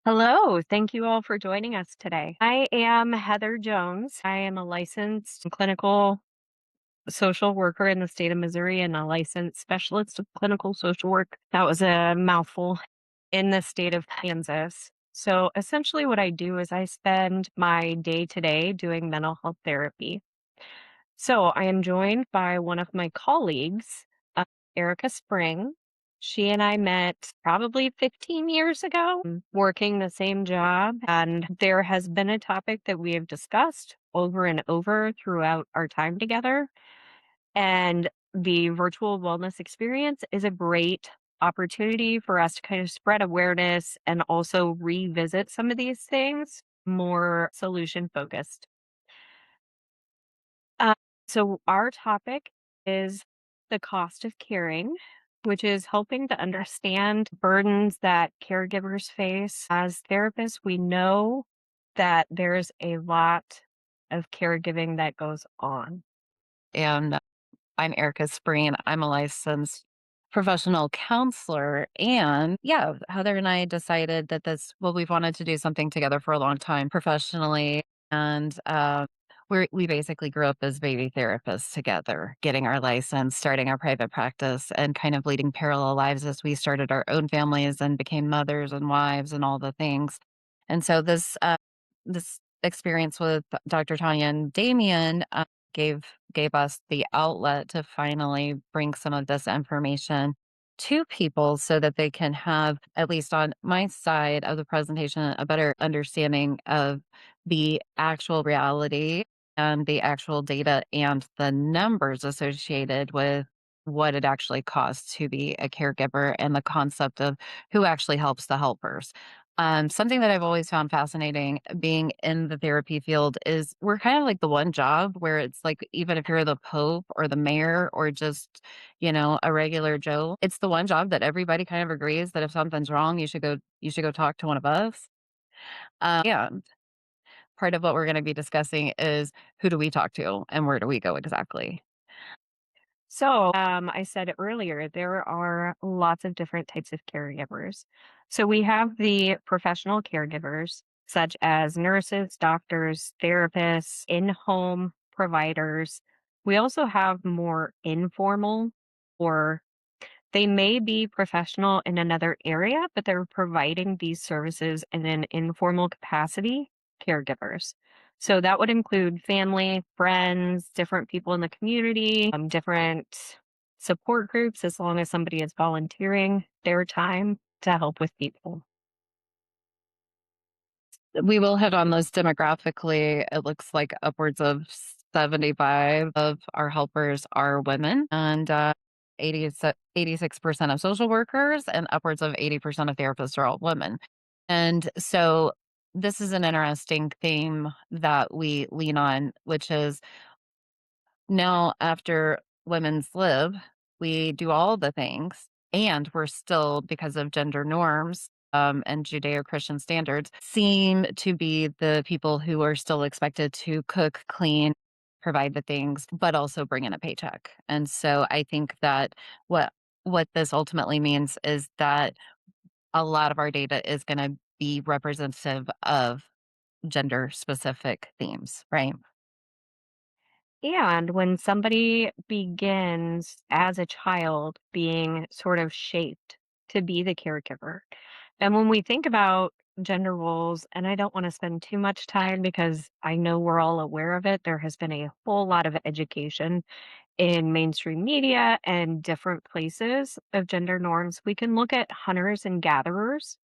Hello, thank you all for joining us today. I am Heather Jones. I am a licensed clinical social worker in the state of Missouri and a licensed specialist of clinical social work. That was a mouthful in the state of Kansas. So essentially, what I do is I spend my day to day doing mental health therapy. So I am joined by one of my colleagues, uh, Erica Spring. She and I met probably 15 years ago, working the same job. And there has been a topic that we have discussed over and over throughout our time together. And the virtual wellness experience is a great opportunity for us to kind of spread awareness and also revisit some of these things more solution focused. Uh, so, our topic is the cost of caring, which is helping to understand burdens that caregivers face. As therapists, we know that there's a lot of caregiving that goes on. And I'm Erica Spring. I'm a licensed professional counselor. And yeah, Heather and I decided that we've wanted to do something together for a long time professionally. And we basically grew up as baby therapists together, getting our license, starting our private practice, and kind of leading parallel lives as we started our own families and became mothers and wives and all the things. And so this experience with Dr. Tanya and Damien gave gave us the outlet to finally bring some of this information to people so that they can have, at least on my side of the presentation, a better understanding of the actual reality and the actual data and the numbers associated with what it actually costs to be a caregiver and the concept of who actually helps the helpers. Something that I've always found fascinating being in the therapy field is we're kind of like the one job where it's like, even if you're the Pope or the mayor or just, a regular Joe, it's the one job that everybody kind of agrees that if something's wrong, you should go talk to one of us. Yeah. Part of what we're going to be discussing is who do we talk to and where do we go exactly? So, I said earlier, there are lots of different types of caregivers. So, we have the professional caregivers, such as nurses, doctors, therapists, in home providers. We also have more informal, or they may be professional in another area, but they're providing these services in an informal capacity, caregivers. So that would include family, friends, different people in the community, different support groups, as long as somebody is volunteering their time to help with people. We will hit on those demographically. It looks like upwards of 75 of our helpers are women, and 86% of social workers and upwards of 80% of therapists are all women. And so this is an interesting theme that we lean on, which is now after women's lib, we do all the things, and we're still, because of gender norms, and Judeo-Christian standards, seem to be the people who are still expected to cook, clean, provide the things, but also bring in a paycheck. And so I think that what what this ultimately means is that a lot of our data is gonna be representative of gender specific themes, right? And when somebody begins as a child being sort of shaped to be the caregiver, and when we think about gender roles, and I don't want to spend too much time because I know we're all aware of it, there has been a whole lot of education in mainstream media and different places of gender norms. We can look at hunters and gatherers,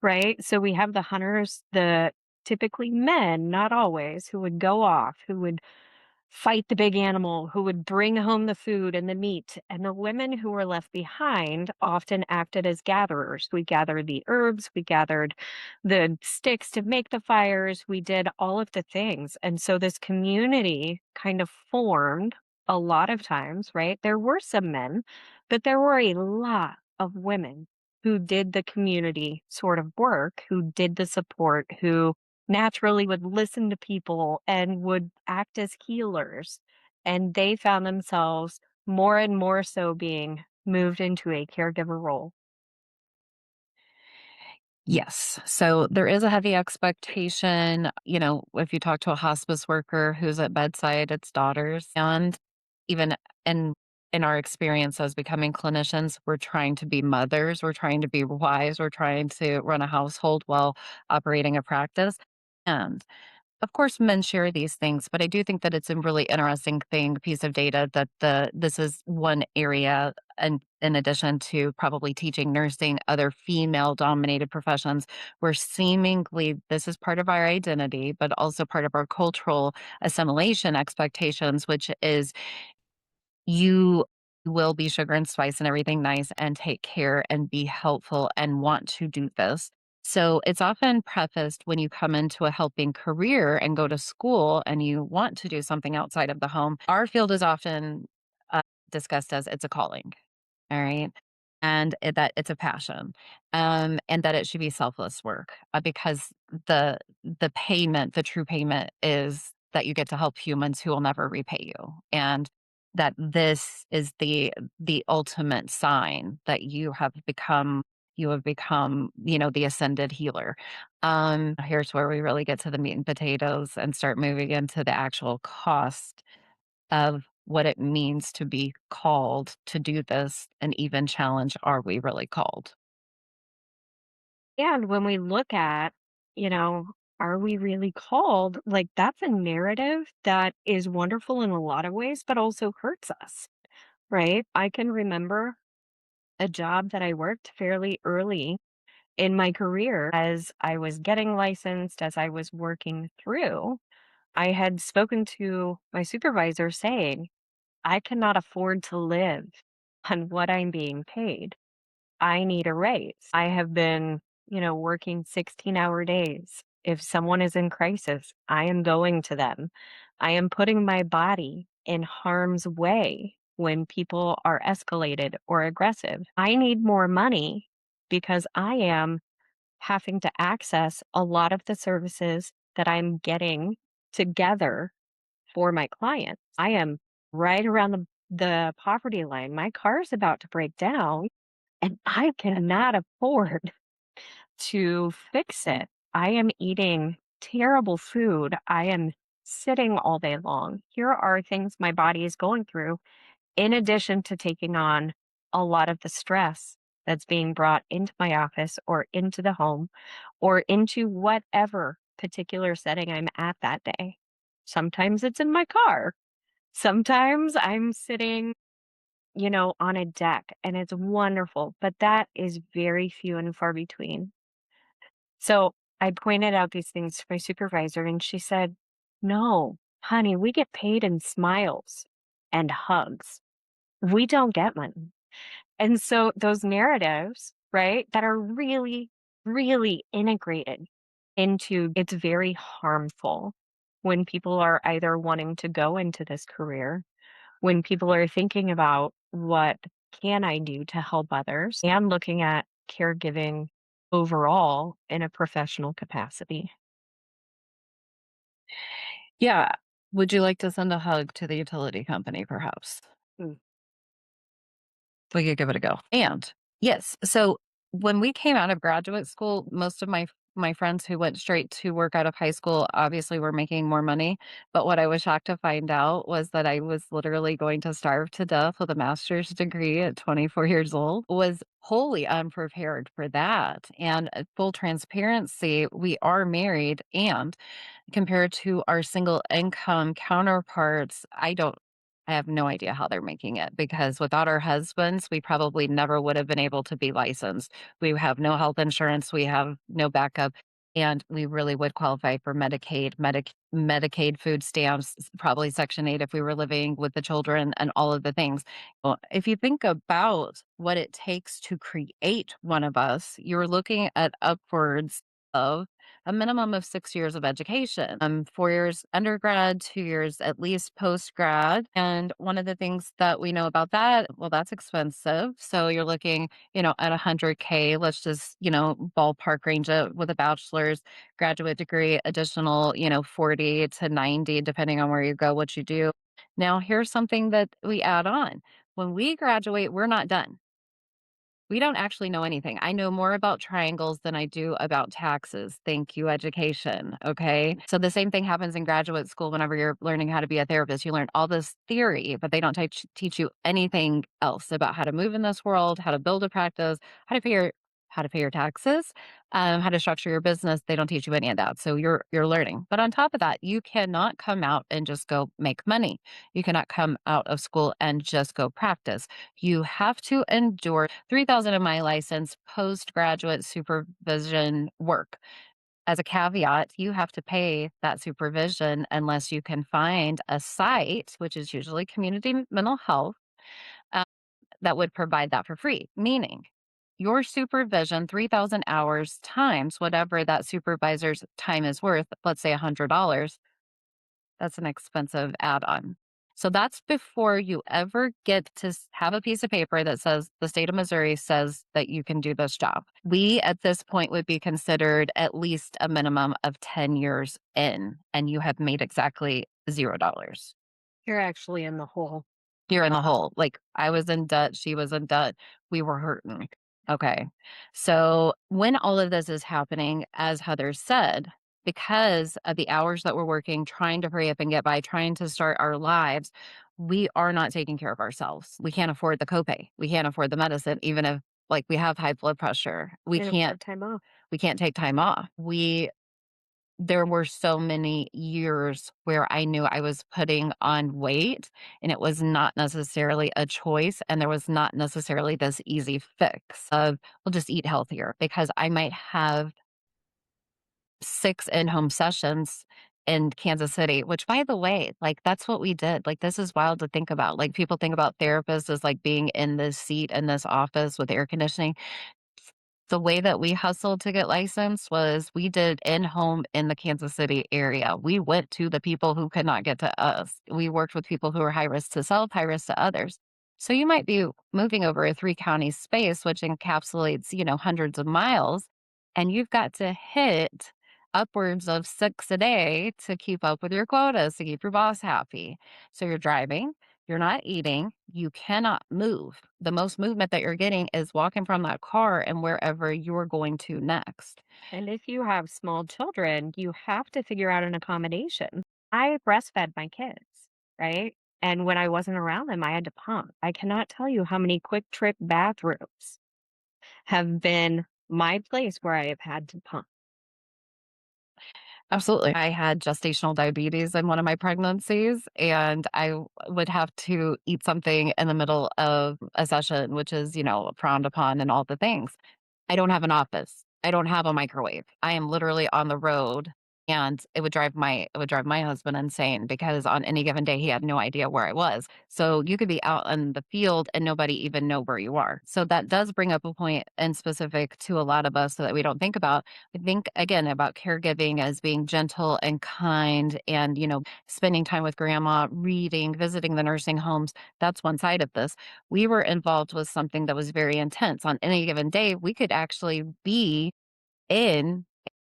right? So we have the hunters, the typically men, not always, who would go off, who would fight the big animal, who would bring home the food and the meat. And the women who were left behind often acted as gatherers. We gathered the herbs, we gathered the sticks to make the fires, we did all of the things. And so this community kind of formed a lot of times, right? There were some men, but there were a lot of women who did the community sort of work, who did the support, who naturally would listen to people and would act as healers. And they found themselves more and more so being moved into a caregiver role. Yes. So there is a heavy expectation. If you talk to a hospice worker who's at bedside, it's daughters. And even in in our experience as becoming clinicians, we're trying to be mothers, we're trying to be wives, we're trying to run a household while operating a practice. And of course, men share these things, but I do think that it's a really interesting piece of data that this is one area, and in addition to probably teaching nursing, other female dominated professions, where seemingly this is part of our identity, but also part of our cultural assimilation expectations, which is you will be sugar and spice and everything nice and take care and be helpful and want to do this. So it's often prefaced when you come into a helping career and go to school and you want to do something outside of the home. Our field is often discussed as it's a calling. All right. And that it's a passion, and that it should be selfless work, because the the true payment is that you get to help humans who will never repay you, and that this is the ultimate sign that you have become, the ascended healer. Here's where we really get to the meat and potatoes and start moving into the actual cost of what it means to be called to do this and even challenge, are we really called? And when we look at, you know, are we really called? Like, that's a narrative that is wonderful in a lot of ways, but also hurts us, right? I can remember a job that I worked fairly early in my career as I was getting licensed, as I was working through. I had spoken to my supervisor saying, I cannot afford to live on what I'm being paid. I need a raise. I have been, working 16-hour days. If someone is in crisis, I am going to them. I am putting my body in harm's way when people are escalated or aggressive. I need more money because I am having to access a lot of the services that I'm getting together for my clients. I am right around the poverty line. My car's about to break down and I cannot afford to fix it. I am eating terrible food. I am sitting all day long. Here are things my body is going through, in addition to taking on a lot of the stress that's being brought into my office or into the home or into whatever particular setting I'm at that day. Sometimes it's in my car. Sometimes I'm sitting on a deck and it's wonderful, but that is very few and far between. So I pointed out these things to my supervisor and she said, no, honey, we get paid in smiles and hugs. We don't get money. And so those narratives, right, that are really, really integrated into it's very harmful when people are either wanting to go into this career, when people are thinking about what can I do to help others and looking at caregiving overall in a professional capacity. Yeah. Would you like to send a hug to the utility company, perhaps? Mm. We could give it a go. And yes, so when we came out of graduate school, most of my friends who went straight to work out of high school obviously were making more money. But what I was shocked to find out was that I was literally going to starve to death with a master's degree at 24 years old, was wholly unprepared for that. And full transparency, we are married, and compared to our single income counterparts, I have no idea how they're making it, because without our husbands, we probably never would have been able to be licensed. We have no health insurance, we have no backup, and we really would qualify for Medicaid food stamps, probably Section 8 if we were living with the children and all of the things. Well, if you think about what it takes to create one of us, you're looking at upwards of a minimum of 6 years of education, 4 years undergrad, 2 years at least post-grad, and one of the things that we know about that, well, that's expensive, so you're looking, at 100K, let's just, ballpark range it with a bachelor's, graduate degree, additional, 40 to 90, depending on where you go, what you do. Now, here's something that we add on. When we graduate, we're not done. We don't actually know anything. I know more about triangles than I do about taxes. Thank you, education. Okay. So the same thing happens in graduate school whenever you're learning how to be a therapist. You learn all this theory, but they don't teach you anything else about how to move in this world, how to build a practice, how to pay your how to pay your taxes, how to structure your business. They don't teach you any of that. So you're learning. But on top of that, you cannot come out and just go make money. You cannot come out of school and just go practice. You have to endure 3,000 of my license postgraduate supervision work. As a caveat, you have to pay that supervision unless you can find a site, which is usually community mental health, uh, that would provide that for free. Meaning, your supervision, 3,000 hours times whatever that supervisor's time is worth, let's say $100, that's an expensive add-on. So that's before you ever get to have a piece of paper that says the state of Missouri says that you can do this job. We at this point would be considered at least a minimum of 10 years in, and you have made exactly $0. You're actually in the hole. You're in the hole. Like, I was in debt, she was in debt, we were hurting. Okay. So, when all of this is happening, as Heather said, because of the hours that we're working, trying to hurry up and get by, trying to start our lives, we are not taking care of ourselves. We can't afford the copay. We can't afford the medicine, even if, like, we have high blood pressure. And afford time off. We can't take time off. There were so many years where I knew I was putting on weight, and it was not necessarily a choice, and there was not necessarily this easy fix of, "Well, just eat healthier," because I might have 6 in-home sessions in Kansas City, which, by the way, like, that's what we did. Like, this is wild to think about. Like, people think about therapists as, like, being in this seat in this office with air conditioning. The way that we hustled to get licensed was we did in-home in the Kansas City area. We went to the people who could not get to us. We worked with people who were high risk to self, high risk to others. So you might be moving over a 3-county space, which encapsulates, hundreds of miles, and you've got to hit upwards of 6 a day to keep up with your quotas, to keep your boss happy. So you're driving, you're not eating, you cannot move. The most movement that you're getting is walking from that car and wherever you're going to next. And if you have small children, you have to figure out an accommodation. I breastfed my kids, right? And when I wasn't around them, I had to pump. I cannot tell you how many quick trip bathrooms have been my place where I have had to pump. Absolutely. I had gestational diabetes in one of my pregnancies, and would have to eat something in the middle of a session, which is, frowned upon and all the things. I don't have an office. I don't have a microwave. I am literally on the road, and it would drive my husband insane because on any given day he had no idea where I was. So you could be out in the field and nobody even know where you are. So that does bring up a point in specific to a lot of us that we don't think about. I think again about caregiving as being gentle and kind and, spending time with grandma, reading, visiting the nursing homes. That's one side of this. We were involved with something that was very intense. On any given day, we could actually be in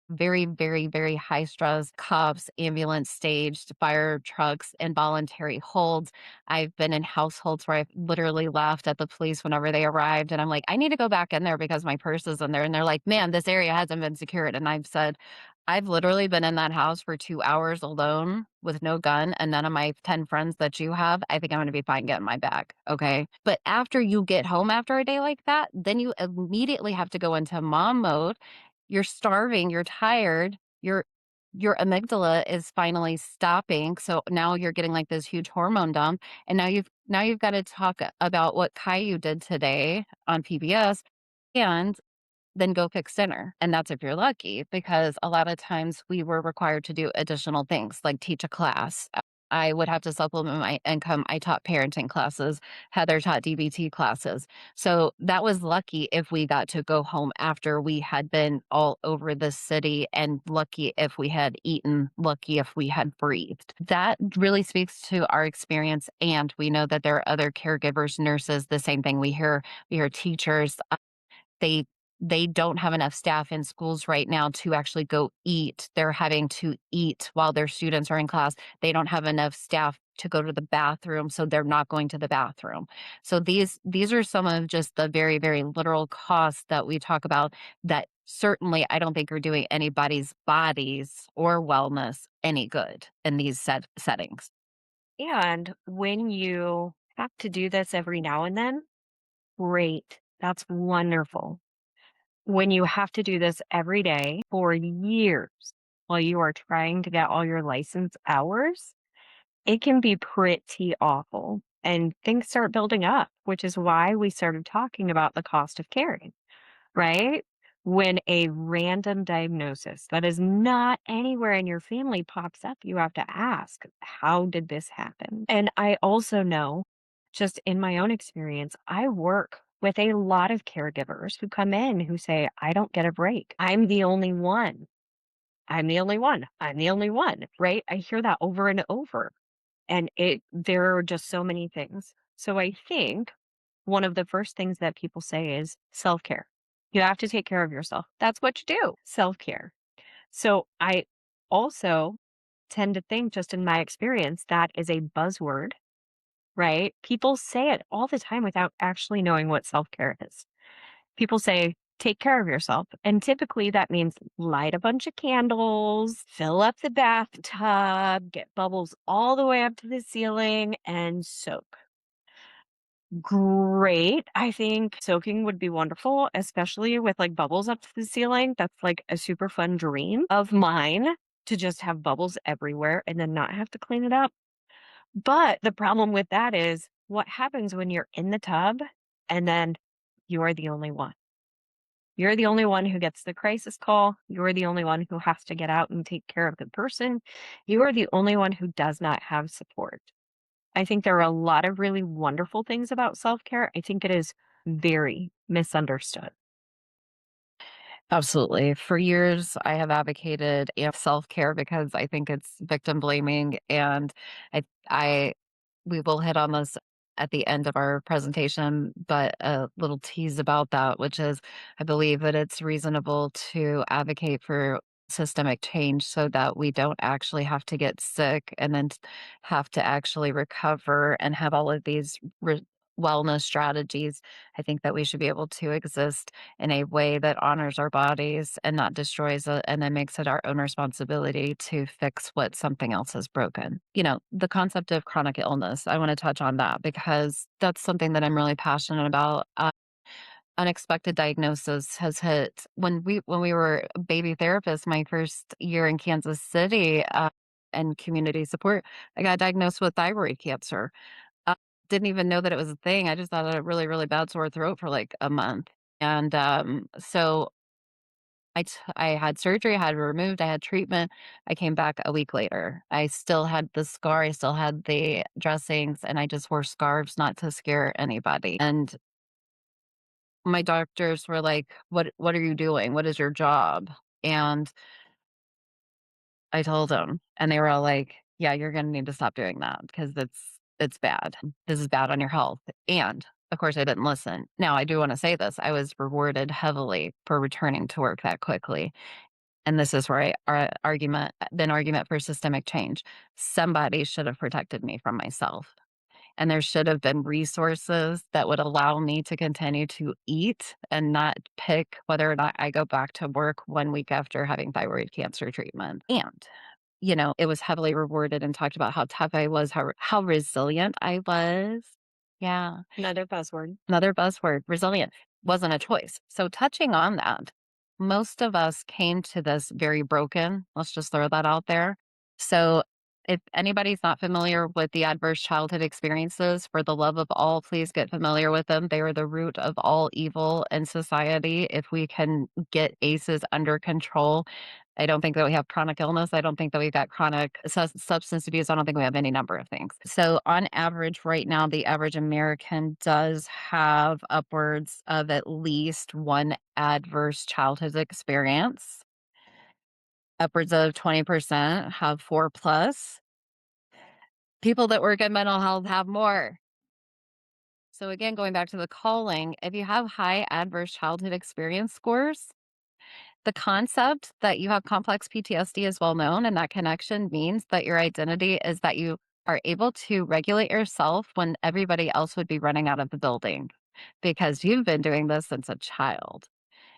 very, very, very high stress, cops, ambulance staged, fire trucks, involuntary holds. I've been in households where I've literally laughed at the police whenever they arrived. And I'm like, I need to go back in there because my purse is in there. And they're like, man, this area hasn't been secured. And I've said, I've literally been in that house for 2 hours alone with no gun and none of my 10 friends that you have. I think I'm going to be fine getting my bag. Okay. But after you get home after a day like that, then you immediately have to go into mom mode. You're starving, you're tired, your amygdala is finally stopping, so now you're getting, like, this huge hormone dump, and now you've gotta talk about what Caillou did today on PBS, and then go fix dinner, and that's if you're lucky, because a lot of times we were required to do additional things, like teach a class. I would have to supplement my income. I taught parenting classes. Heather taught DBT classes. So that was lucky if we got to go home after we had been all over the city, and lucky if we had eaten, lucky if we had breathed. That really speaks to our experience, and we know that there are other caregivers, nurses, the same thing we hear teachers. They they don't have enough staff in schools right now to actually go eat. They're having to eat while their students are in class. They don't have enough staff to go to the bathroom, so they're not going to the bathroom. So these are some of just the very, very literal costs that we talk about that certainly I don't think are doing anybody's bodies or wellness any good in these settings. And when you have to do this every now and then, great. That's wonderful. When you have to do this every day for years while you are trying to get all your license hours, it can be pretty awful. And things start building up, which is why we started talking about the cost of caring, right? When a random diagnosis that is not anywhere in your family pops up, you have to ask, how did this happen? And I also know, just in my own experience, I work with a lot of caregivers who come in who say, I don't get a break. I'm the only one. I'm the only one. I'm the only one, right? I hear that over and over. And there are just so many things. So I think one of the first things that people say is self-care. You have to take care of yourself. That's what you do, self-care. So I also tend to think, just in my experience, that is a buzzword, right? People say it all the time without actually knowing what self-care is. People say, take care of yourself. And typically that means light a bunch of candles, fill up the bathtub, get bubbles all the way up to the ceiling, and soak. Great. I think soaking would be wonderful, especially with like bubbles up to the ceiling. That's like a super fun dream of mine, to just have bubbles everywhere and then not have to clean it up. But the problem with that is, what happens when you're in the tub and then you are the only one? You're the only one who gets the crisis call. You're the only one who has to get out and take care of the person. You are the only one who does not have support. I think there are a lot of really wonderful things about self-care. I think it is very misunderstood. Absolutely. For years, I have advocated self care because I think it's victim blaming, and I we will hit on this at the end of our presentation, but a little tease about that, which is I believe that it's reasonable to advocate for systemic change so that we don't actually have to get sick and then have to actually recover and have all of these wellness strategies. I think that we should be able to exist in a way that honors our bodies and not destroys it, and then makes it our own responsibility to fix what something else has broken. The concept of chronic illness, I want to touch on that because that's something that I'm really passionate about. Unexpected diagnosis has hit when we were baby therapists my first year in Kansas City, and community support. I got diagnosed with thyroid cancer. uh, didn't even know that it was a thing. I just thought I had a really, really bad sore throat for like a month. And so I had surgery, I had it removed, I had treatment. I came back a week later. I still had the scar, I still had the dressings, and I just wore scarves not to scare anybody. And my doctors were like, "What are you doing? What is your job?" And I told them, and they were all like, "Yeah, you're gonna need to stop doing that because it's bad. This is bad on your health." And, of course, I didn't listen. Now, I do wanna say this, I was rewarded heavily for returning to work that quickly, and this is where an argument for systemic change. Somebody should have protected me from myself, and there should have been resources that would allow me to continue to eat and not pick whether or not I go back to work 1 week after having thyroid cancer treatment. And it was heavily rewarded and talked about how tough I was, how resilient I was. Yeah, Another buzzword. another buzzword, resilient, wasn't a choice. So touching on that, most of us came to this very broken. Let's just throw that out there. So if anybody's not familiar with the adverse childhood experiences, for the love of all, please get familiar with them. They are the root of all evil in society. If we can get ACEs under control, I don't think that we have chronic illness. I don't think that we've got chronic substance abuse. I don't think we have any number of things. So, on average, right now, the average American does have upwards of at least one adverse childhood experience. Upwards of 20% have four plus. People that work in mental health have more. So, again, going back to the calling, if you have high adverse childhood experience scores, the concept that you have complex PTSD is well known, and that connection means that your identity is that you are able to regulate yourself when everybody else would be running out of the building because you've been doing this since a child.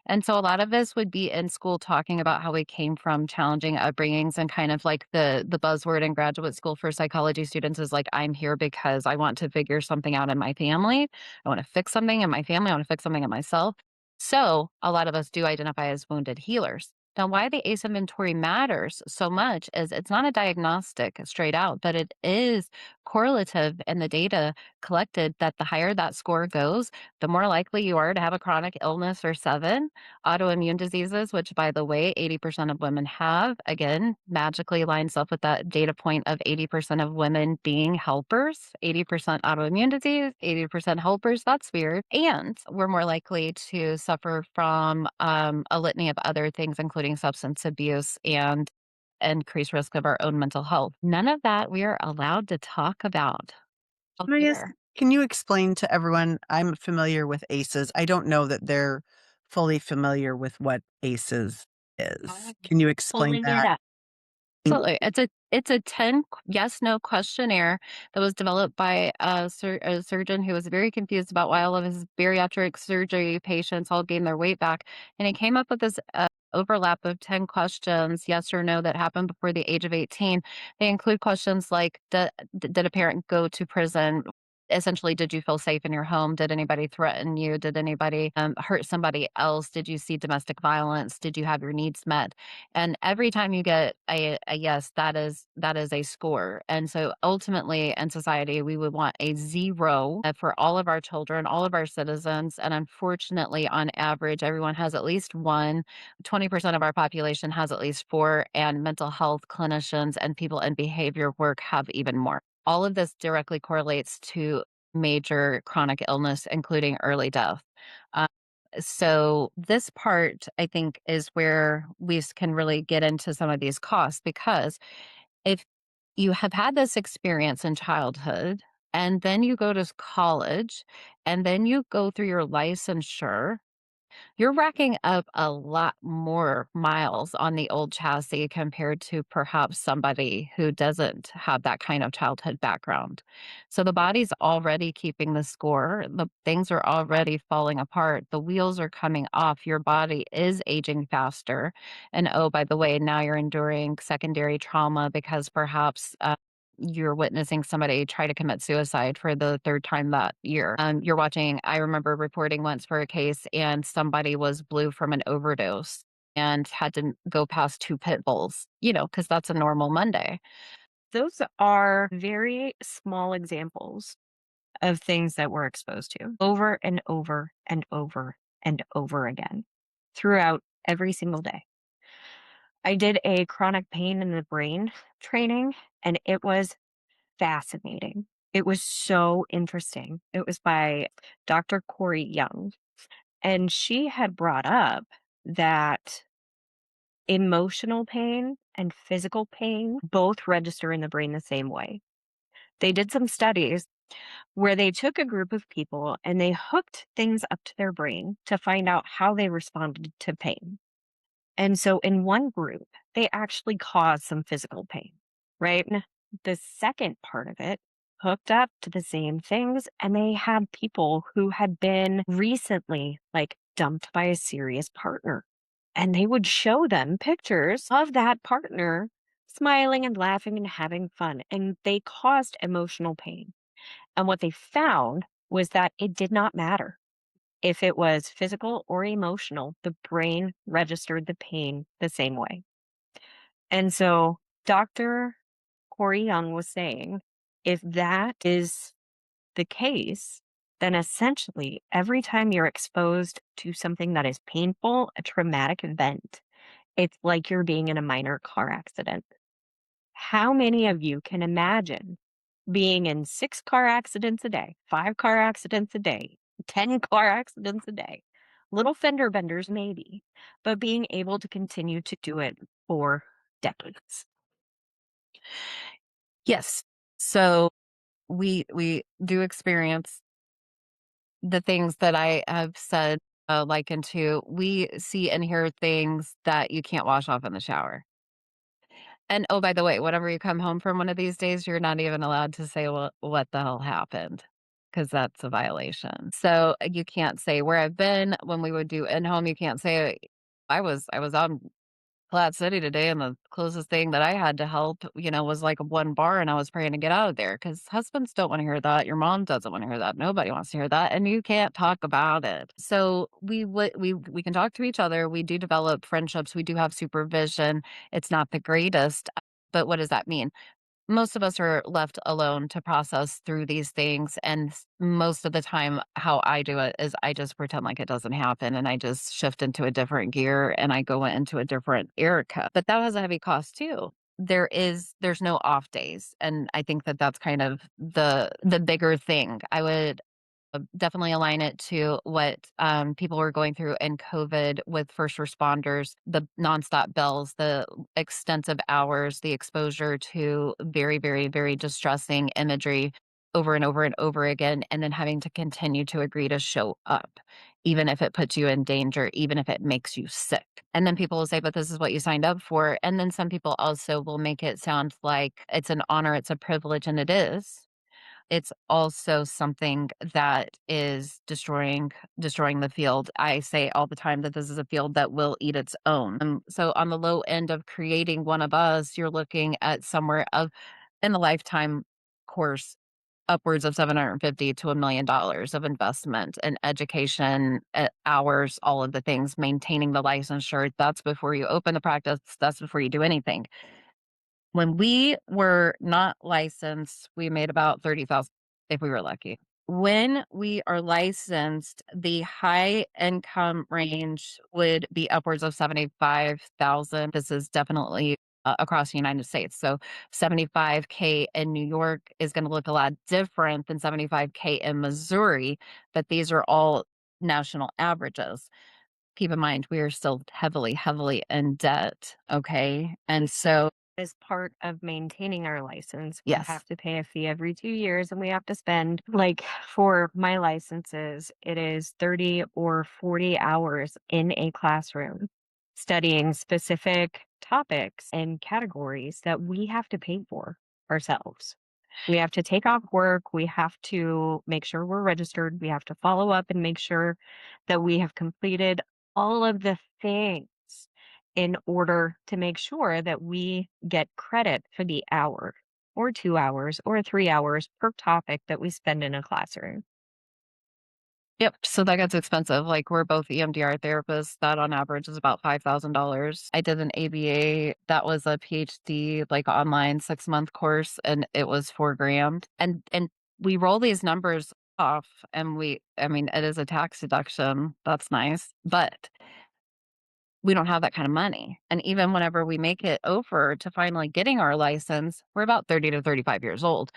And so a lot of us would be in school talking about how we came from challenging upbringings and kind of like the buzzword in graduate school for psychology students is like, I'm here because I want to figure something out in my family. I want to fix something in my family. I want to fix something in myself. So a lot of us do identify as wounded healers. Now, why the ACE inventory matters so much is it's not a diagnostic straight out, but it is correlative in the data collected that the higher that score goes, the more likely you are to have a chronic illness or seven autoimmune diseases, which, by the way, 80% of women have, again, magically lines up with that data point of 80% of women being helpers, 80% autoimmune disease, 80% helpers. That's weird. And we're more likely to suffer from a litany of other things, including substance abuse and increased risk of our own mental health. None of that we are allowed to talk about out Can I ask, there. can you explain to everyone? I'm familiar with ACEs. I don't know that they're fully familiar with what ACEs is. Can you explain Pulling it that? up. Absolutely. It's a 10 yes no questionnaire that was developed by a surgeon who was very confused about why all of his bariatric surgery patients all gained their weight back. And he came up with this overlap of 10 questions, yes or no, that happened before the age of 18. They include questions like did a parent go to prison? Essentially, did you feel safe in your home? Did anybody threaten you? Did anybody hurt somebody else? Did you see domestic violence? Did you have your needs met? And every time you get a yes, that is a score. And so ultimately in society, we would want a zero for all of our children, all of our citizens. And unfortunately, on average, everyone has at least one. 20% of our population has at least four, and mental health clinicians and people in behavior work have even more. All of this directly correlates to major chronic illness, including early death. Uh, so this part, I think, is where can really get into some of these costs because if you have had this experience in childhood and then you go to college and then you go through your licensure, you're racking up a lot more miles on the old chassis compared to perhaps somebody who doesn't have that kind of childhood background. So the body's already keeping the score. The things are already falling apart. The wheels are coming off. Your body is aging faster. And oh, by the way, now you're enduring secondary trauma because perhaps you're witnessing somebody try to commit suicide for the third time that year. You're watching, I remember reporting once for a case and somebody was blue from an overdose and had to go past two pit bulls, because that's a normal Monday. Those are very small examples of things that we're exposed to over and over and over and over again throughout every single day. I did a chronic pain in the brain training, and it was fascinating. It was so interesting. It was by Dr. Corey Young, and she had brought up that emotional pain and physical pain both register in the brain the same way. They did some studies where they took a group of people and they hooked things up to their brain to find out how they responded to pain. And so in one group, they actually caused some physical pain, right? The second part of it hooked up to the same things, and they had people who had been recently like dumped by a serious partner. And they would show them pictures of that partner smiling and laughing and having fun. And they caused emotional pain. And what they found was that it did not matter if it was physical or emotional, the brain registered the pain the same way. And so Dr. Corey Young was saying if that is the case, then essentially every time you're exposed to something that is painful, a traumatic event, it's like you're being in a minor car accident. How many of you can imagine being in 6 car accidents a day, 5 car accidents a day, 10 car accidents a day? Little fender benders, maybe, but being able to continue to do it for decades. Yes. So we do experience the things that I have said likened to we see and hear things that you can't wash off in the shower. And, oh, by the way, whenever you come home from one of these days, you're not even allowed to say, "Well, what the hell happened?" Because that's a violation. So, you can't say where I've been when we would do in-home, you can't say, "I was out in Platt City today, and the closest thing that I had to help, was like one bar, and I was praying to get out of there." Because husbands don't wanna hear that, your mom doesn't wanna hear that, nobody wants to hear that, and you can't talk about it. So, we can talk to each other, we do develop friendships, we do have supervision. It's not the greatest, but what does that mean? Most of us are left alone to process through these things, and most of the time how I do it is I just pretend like it doesn't happen, and I just shift into a different gear, and I go into a different Erica, but that has a heavy cost too. There's no off days, and I think that that's kind of the bigger thing. I would definitely align it to what people were going through in COVID with first responders, the nonstop bills, the extensive hours, the exposure to very, very, very distressing imagery over and over and over again, and then having to continue to agree to show up, even if it puts you in danger, even if it makes you sick. And then people will say, but this is what you signed up for. And then some people also will make it sound like it's an honor, it's a privilege, and it is. It's also something that is destroying the field. I say all the time that this is a field that will eat its own. So on the low end of creating one of us, you're looking at somewhere of in the lifetime course upwards of 750 to $1 million of investment in education, hours, all of the things, maintaining the licensure. That's before you open the practice. That's before you do anything. When we were not licensed, we made about 30,000 if we were lucky. When we are licensed, the high income range would be upwards of 75,000. This is definitely across the United States. So 75K in New York is going to look a lot different than 75K in Missouri, but these are all national averages. Keep in mind, we are still heavily, heavily in debt. Okay. And so, As part of maintaining our license, we yes. have to pay a fee every 2 years, and we have to spend like, for my licenses, it is 30 or 40 hours in a classroom studying specific topics and categories that we have to pay for ourselves. We have to take off work, we have to make sure we're registered, we have to follow up and make sure that we have completed all of the things in order to make sure that we get credit for the hour or 2 hours or 3 hours per topic that we spend in a classroom. Yep. So that gets expensive. Like we're both EMDR therapists. That on average is about $5,000. I did an ABA. That was a PhD, like online 6-month course, and it was 4 grand. And we roll these numbers off, and I mean, it is a tax deduction. That's nice, but we don't have that kind of money. And even whenever we make it over to finally getting our license, we're about 30 to 35 years old.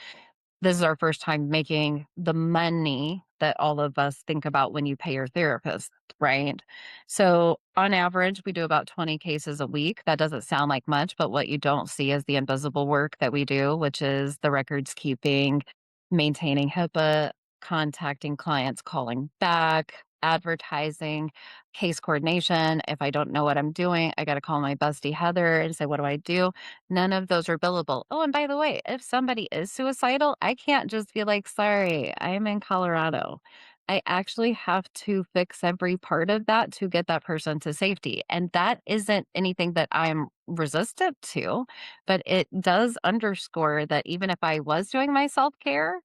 This is our first time making the money that all of us think about when you pay your therapist, right? So, on average, we do about 20 cases a week. That doesn't sound like much, but what you don't see is the invisible work that we do, which is the records keeping, maintaining HIPAA, contacting clients, calling back, advertising, case coordination. If I don't know what I'm doing, I got to call my bestie Heather and say, what do I do? None of those are billable. Oh, and by the way, if somebody is suicidal, I can't just be like, sorry, I'm in Colorado. I actually have to fix every part of that to get that person to safety. And that isn't anything that I'm resistant to, but it does underscore that even if I was doing my self care,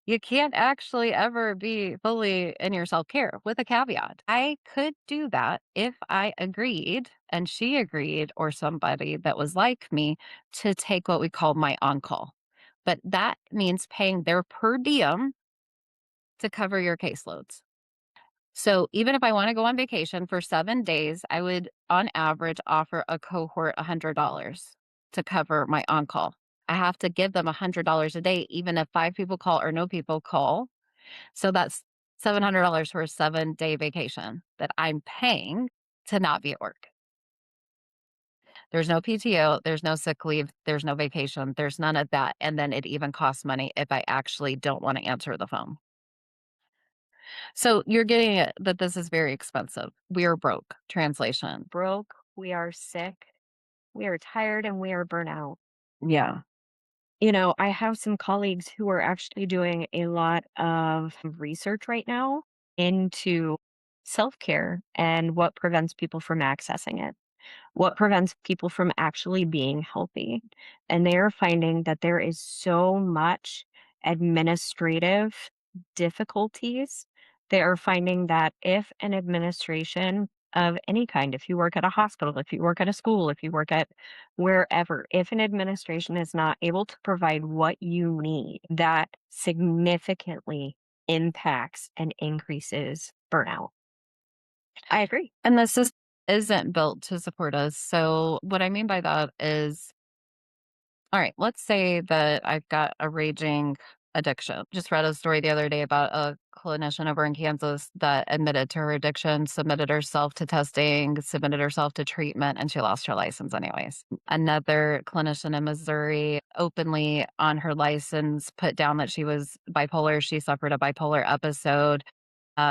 you can't actually ever be fully in your self care with a caveat. I could do that if I agreed and she agreed, or somebody that was like me, to take what we call my on call. But that means paying their per diem to cover your caseloads. So even if I want to go on vacation for 7 days, I would, on average, offer a cohort $100 to cover my on call. I have to give them $100 a day, even if 5 people call or no people call. So that's $700 for a 7-day vacation that I'm paying to not be at work. There's no PTO, there's no sick leave, there's no vacation, there's none of that. And then it even costs money if I actually don't want to answer the phone. So you're getting it that this is very expensive. We are broke, translation. Broke, we are sick, We are tired and we are burnt out. Yeah. I have some colleagues who are actually doing a lot of research right now into self care and what prevents people from accessing it, what prevents people from actually being healthy. And they are finding that there is so much administrative difficulties. They are finding that if an administration of any kind, if you work at a hospital, if you work at a school, if you work at wherever, if an administration is not able to provide what you need, that significantly impacts and increases burnout. I agree. And the system isn't built to support us. So, what I mean by that is, all right, let's say that I've got a raging addiction. Just read a story the other day about a clinician over in Kansas that admitted to her addiction, submitted herself to testing, submitted herself to treatment, and she lost her license anyways. Another clinician in Missouri openly on her license put down that she was bipolar. She suffered a bipolar episode.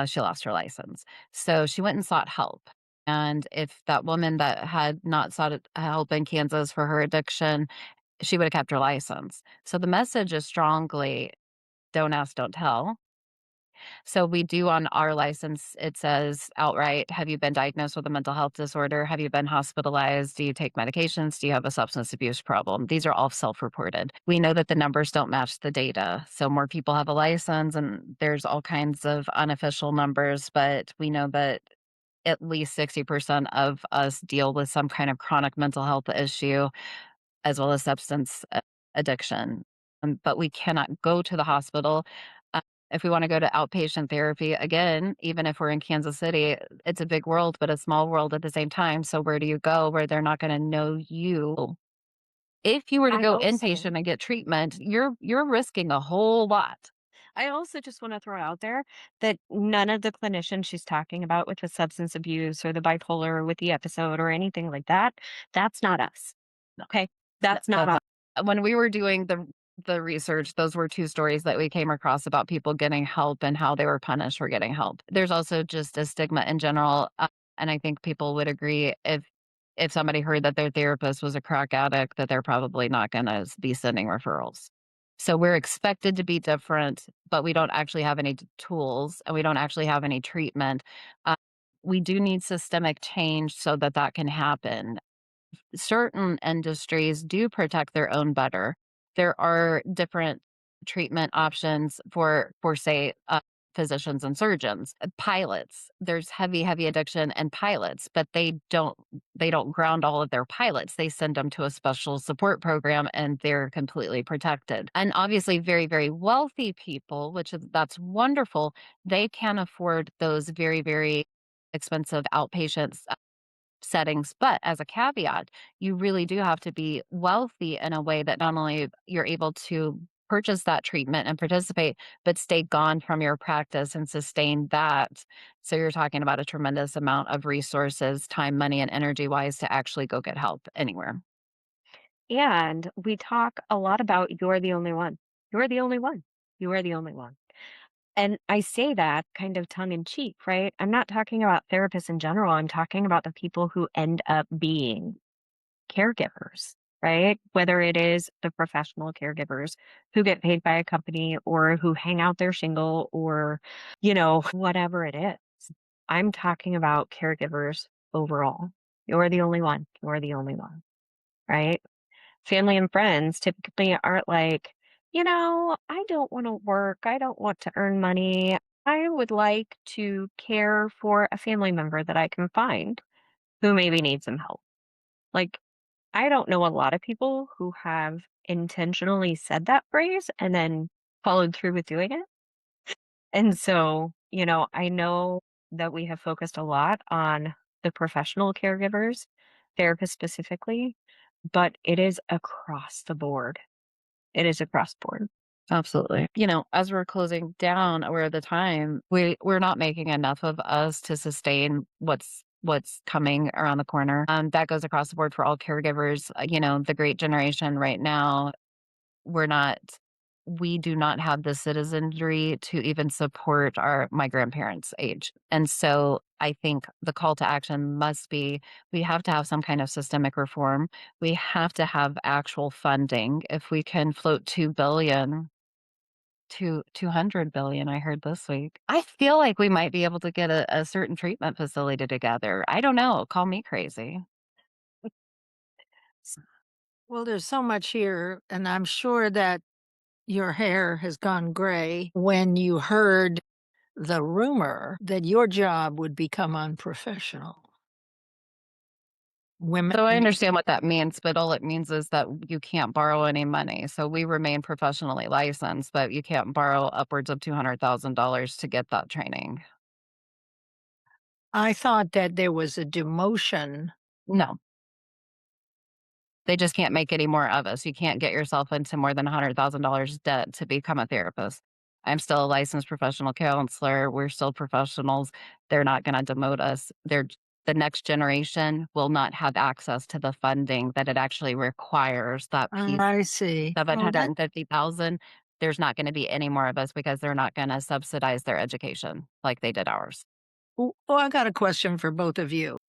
She lost her license. So she went and sought help. And if that woman that had not sought help in Kansas for her addiction, she would have kept her license. So the message is strongly don't ask, don't tell. So we do on our license, it says outright, have you been diagnosed with a mental health disorder? Have you been hospitalized? Do you take medications? Do you have a substance abuse problem? These are all self reported. We know that the numbers don't match the data. So more people have a license, and there's all kinds of unofficial numbers, but we know that at least 60% of us deal with some kind of chronic mental health issue as well as substance addiction. But we cannot go to the hospital. Uh, if we want to go to outpatient therapy, again, even if we're in Kansas City, it's a big world, but a small world at the same time. So where do you go where they're not going to know you? If you were to I go also inpatient and get treatment, you're risking a whole lot. I also just want to throw out there that none of the clinicians she's talking about with the substance abuse or the bipolar or with the episode or anything like that, that's not us. Okay. That's not That's us. not when we were doing the research, those were 2 stories that we came across about people getting help and how they were punished for getting help. There's also just a stigma in general, and I think people would agree if somebody heard that their therapist was a crack addict, that they're probably not gonna be sending referrals. So we're expected to be different, but we don't actually have any tools, and we don't actually have any treatment. Uh, we do need systemic change so that that can happen. Certain industries do protect their own better. There are different treatment options for say, physicians and surgeons. Pilots, there's heavy addiction in pilots, but they don't ground all of their pilots. They send them to a special support program, and they're completely protected. And obviously, very wealthy people, that's wonderful, they can afford those very expensive outpatient settings. But as a caveat, you really do have to be wealthy in a way that not only you're able to purchase that treatment and participate, but stay gone from your practice and sustain that. So you're talking about a tremendous amount of resources, time, money, and energy wise to actually go get help anywhere. And we talk a lot about you're the only one. You're the only one. You are the only one. And I say that kind of tongue in cheek, right? I'm not talking about therapists in general. I'm talking about the people who end up being caregivers, right? Whether it is the professional caregivers who get paid by a company or who hang out their shingle or, whatever it is. I'm talking about caregivers overall. You're the only one. You're the only one, right? Family and friends typically aren't like, I don't want to work. I don't want to earn money. I would like to care for a family member that I can find who maybe needs some help. Like, I don't know a lot of people who have intentionally said that phrase and then followed through with doing it. And so, I know that we have focused a lot on the professional caregivers, therapists specifically, but it is across the board. It is across the board. Absolutely. As we're closing down, we're at the time, we're not making enough of us to sustain what's coming around the corner. That goes across the board for all caregivers. The great generation right now, we're not. we do not have the citizenry to even support my grandparents' age. And so I think the call to action must be we have to have some kind of systemic reform. We have to have actual funding. If we can float 2 billion to 200 billion, I heard this week. I feel like we might be able to get a certain treatment facility together. I don't know. Call me crazy. Well, there's so much here, and I'm sure that your hair has gone gray when you heard the rumor that your job would become unprofessional. Women, So I understand what that means, but all it means is that you can't borrow any money. So we remain professionally licensed, but you can't borrow upwards of $200,000 to get that training. I thought that there was a demotion. No, they just can't make any more of us. You can't get yourself into more than $100,000 debt to become a therapist. I'm still a licensed professional counselor. We're still professionals. They're not going to demote us. The next generation will not have access to the funding that it actually requires. That piece I see. Oh, that 750,000, there's not gonna be any more of us because they're not gonna subsidize their education like they did ours. well, I got a question for both of you.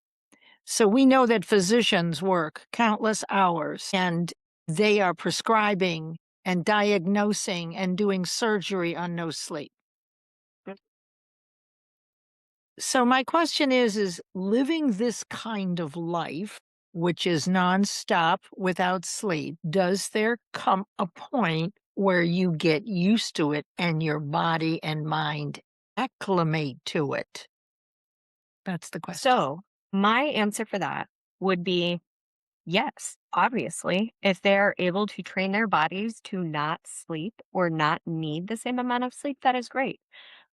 So we know that physicians work countless hours and they are prescribing and diagnosing and doing surgery on no sleep. So my question is living this kind of life, which is nonstop without sleep, does there come a point where you get used to it and your body and mind acclimate to it? That's the question. So, my answer for that would be yes, obviously. If they're able to train their bodies to not sleep or not need the same amount of sleep, that is great.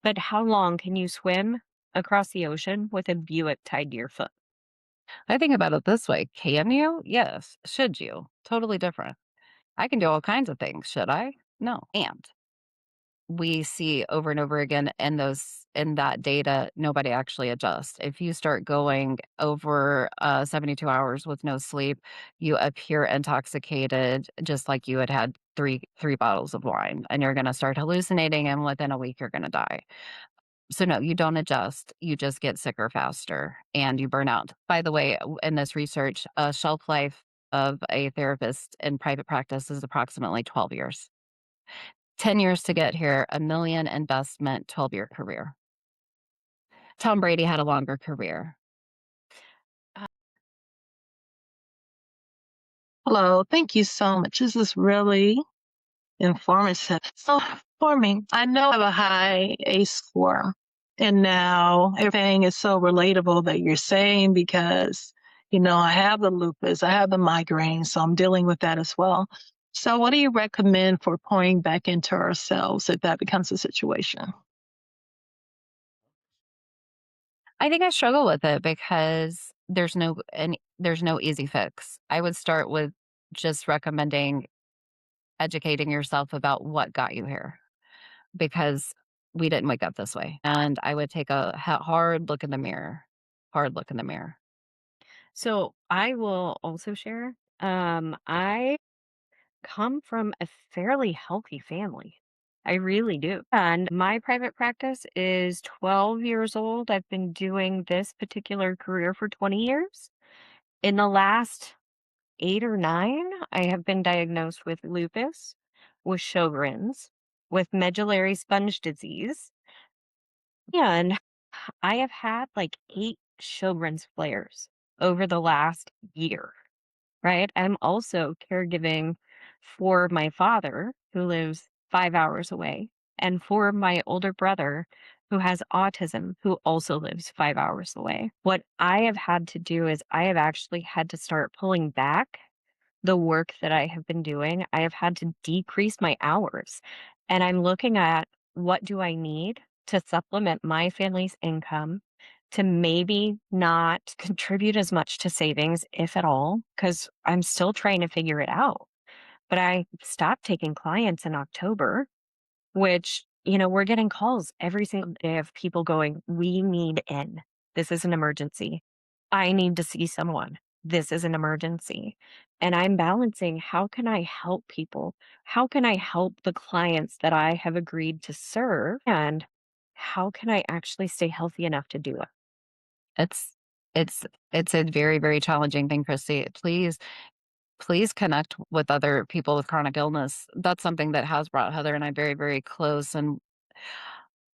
But how long can you swim across the ocean with a Buick tied to your foot? I think about it this way, can you? Yes. Should you? Totally different. I can do all kinds of things, should I? No. And we see over and over again in that data, nobody actually adjusts. If you start going over 72 hours with no sleep, you appear intoxicated, just like you had had three bottles of wine, and you're going to start hallucinating, and within a week, you're going to die. So no, you don't adjust. You just get sicker faster, and you burn out. By the way, in this research, a shelf life of a therapist in private practice is approximately 12 years. 10 years to get here, a million investment, 12-year career. Tom Brady had a longer career. Hello, thank you so much. This is really informative. So for me, I know I have a high ACE score, and now everything is so relatable that you're saying because, I have the lupus, I have the migraine, so I'm dealing with that as well. So what do you recommend for pouring back into ourselves if that becomes a situation? I think I struggle with it because there's no easy fix. I would start with just recommending educating yourself about what got you here because we didn't wake up this way. And I would take a hard look in the mirror. Hard look in the mirror. So, I will also share. I come from a fairly healthy family. I really do. And my private practice is 12 years old. I've been doing this particular career for 20 years. In the last 8 or 9, I have been diagnosed with lupus, with Sjogren's, with medullary sponge disease, and I have had like 8 Sjogren's flares over the last year. Right? I'm also caregiving for my father, who lives 5 hours away, and for my older brother, who has autism, who also lives 5 hours away. What I have had to do is I have actually had to start pulling back the work that I have been doing. I have had to decrease my hours, and I'm looking at what do I need to supplement my family's income to maybe not contribute as much to savings, if at all, because I'm still trying to figure it out. But I stopped taking clients in October, which, we're getting calls every single day of people going, "We need in. This is an emergency. I need to see someone." this is an emergency. And I'm balancing how can I help people? How can I help the clients that I have agreed to serve? And how can I actually stay healthy enough to do it? It's it's it's a very, very challenging thing, Christy. Please connect with other people with chronic illness. That's something that has brought Heather and I very, very close. And,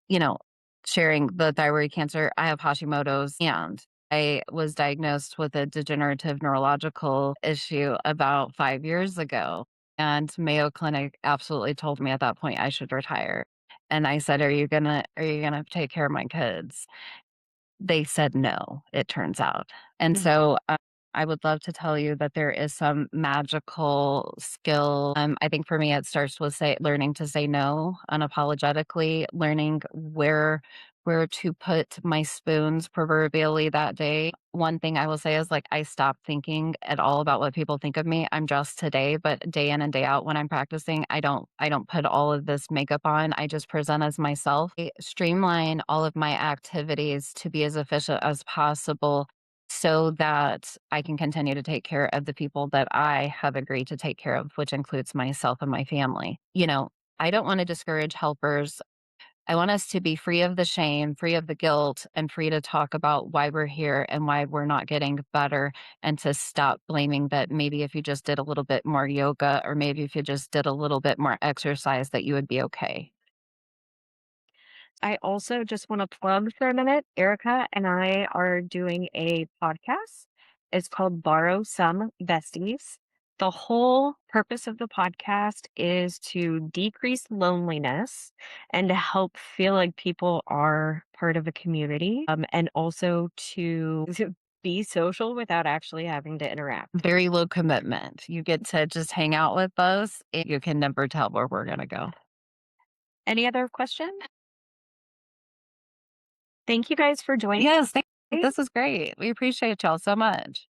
you know, sharing the thyroid cancer, I have Hashimoto's, and I was diagnosed with a degenerative neurological issue about 5 years ago. And Mayo Clinic absolutely told me at that point I should retire. And I said, are you gonna take care of my kids? They said no, it turns out. And Mhm. so, I would love to tell you that there is some magical skill. I think for me, it starts with learning to say no unapologetically, learning where to put my spoons proverbially that day. One thing I will say is like I stopped thinking at all about what people think of me. I'm just today, but day in and day out when I'm practicing, I don't put all of this makeup on. I just present as myself. I streamline all of my activities to be as efficient as possible so that I can continue to take care of the people that I have agreed to take care of, which includes myself and my family. I don't want to discourage helpers. I want us to be free of the shame, free of the guilt, and free to talk about why we're here and why we're not getting better, and to stop blaming that maybe if you just did a little bit more yoga or maybe if you just did a little bit more exercise, that you would be okay. I also just want to plug for a minute. Erica and I are doing a podcast. It's called Borrow Some Besties. The whole purpose of the podcast is to decrease loneliness and to help feel like people are part of a community, and also to be social without actually having to interact. Very low commitment. You get to just hang out with us, and you can never tell where we're going to go. Any other questions? Thank you guys for joining. Yes, this is great. We appreciate y'all so much.